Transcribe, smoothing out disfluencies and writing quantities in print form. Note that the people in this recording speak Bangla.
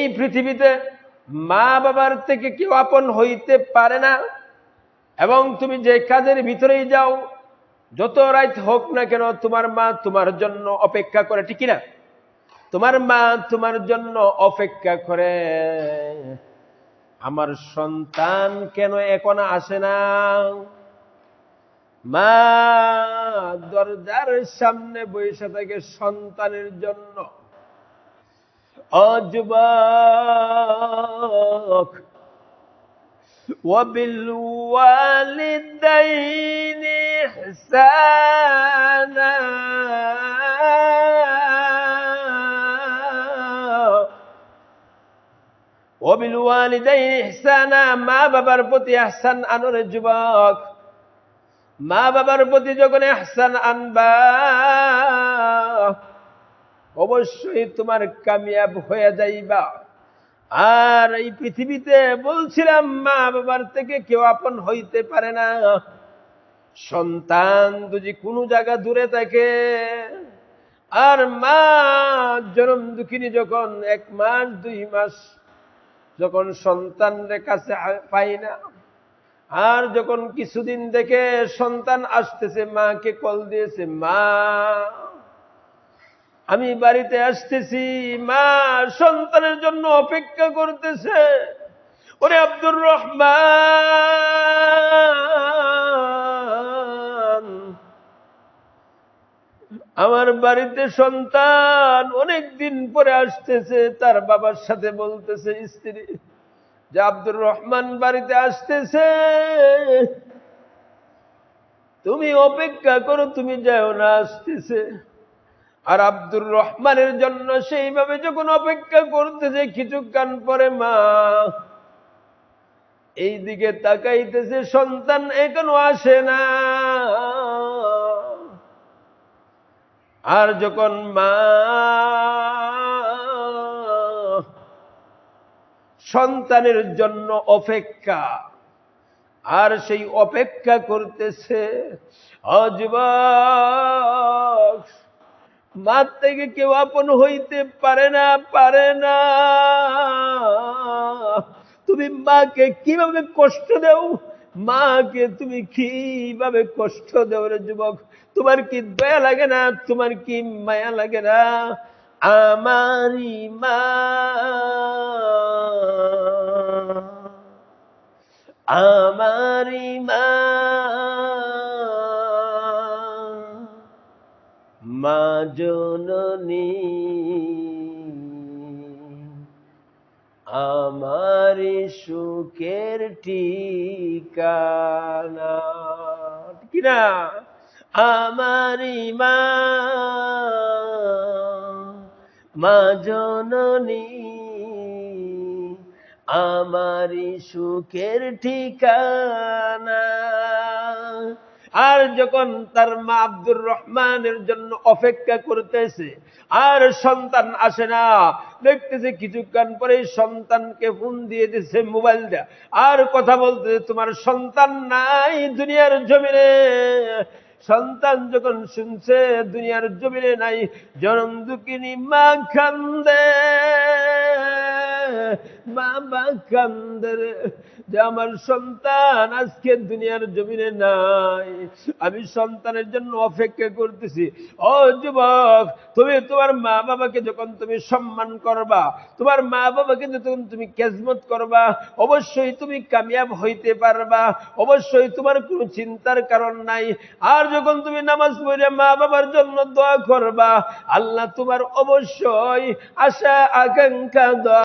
এই পৃথিবীতে মা বাবার থেকে কেউ আপন হইতে পারে না। এবং তুমি যে কাজের ভিতরেই যাও, যত রাত হোক না কেন, তোমার মা তোমার জন্য অপেক্ষা করে, ঠিক না? তোমার মা তোমার জন্য অপেক্ষা করে। আমার সন্তান কেন এখন আসে না? মা দরজার সামনে বসে থাকে সন্তানের জন্য। ও যুবক, وبالوالدين إحسانا وبالوالدين إحسانا মা বাবার প্রতি ইহসান আনো রে যুবক। মা বাবার প্রতি যখন ইহসান আনবা, অবশ্যই তোমার কামিয়াব হয়ে যাইবা। আর এই পৃথিবীতে বলছিলাম মা বাবার থেকে কেউ আপন হইতে পারে না। সন্তান যদি কোনো জায়গা দূরে থাকে, আর মা জনম দুঃখিনী যখন 1 মাস 2 মাস যখন সন্তানের কাছে পাই না, আর যখন কিছুদিন দেখে সন্তান আসতেছে, মাকে কল দিয়েছে, মা আমি বাড়িতে আসতেছি, মা সন্তানের জন্য অপেক্ষা করতেছে। ওরে আব্দুর রহমান, আমার বাড়িতে সন্তান অনেক দিন পরে আসতেছে। তার বাবার সাথে বলতেছে স্ত্রী যে আব্দুর রহমান বাড়িতে আসতেছে, তুমি অপেক্ষা করো, তুমি যাও না, আসতেছে। আর আব্দুর রহমানের জন্য সেইভাবে যখন অপেক্ষা করতেছে, কিছুক্ষণ পরে মা এই দিকে তাকাইতেছে, সন্তান এখনো আসে না। আর যখন মা সন্তানের জন্য অপেক্ষা, আর সেই অপেক্ষা করতেছে, ও যুবক, মা থেকে কেউ আপন হইতে পারে না, পারে না। তুমি মাকে কিভাবে কষ্ট দাও, মাকে তুমি কিভাবে কষ্ট দাও রে যুবক? তোমার কি দয়া লাগে না? তোমার কি মায়া লাগে না? আমারি মা, আমারি মা, মা জননী আমারি সুখের ঠিকানা, কিনা? আমারি মা, মা জননী আমারি সুখের ঠিকানা। আর যখন তার মা আব্দুর রহমানের জন্য অপেক্ষা করতেছে, আর সন্তান আসে না, দেখতেছে কিছুক্ষণ পরে সন্তানকে ফোন দিয়ে দিচ্ছে, মোবাইল দেয়া, আর কথা বলতেছে, তোমার সন্তান নাই দুনিয়ার জমিনে। সন্তান যখন শুনছে দুনিয়ার জমিনে নাই, জনম দুঃখিনী মা কান্দে, বাবা কান্দে যে আমার সন্তান আজকে দুনিয়ার জমিনে নাই, আমি সন্তানের জন্য অপেক্ষা করতেছি। ও যুবক, তুমি তোমার মা বাবাকে যখন তুমি সম্মান করবা, তোমার মা বাবাকে যখন তুমি খেজমত করবা, অবশ্যই তুমি কামিয়াব হইতে পারবা, অবশ্যই তোমার কোনো চিন্তার কারণ নাই। আর যখন তুমি নামাজ পড়ে মা বাবার জন্য দোয়া করবা, আল্লাহ তোমার অবশ্যই আশা আকাঙ্ক্ষা দোয়া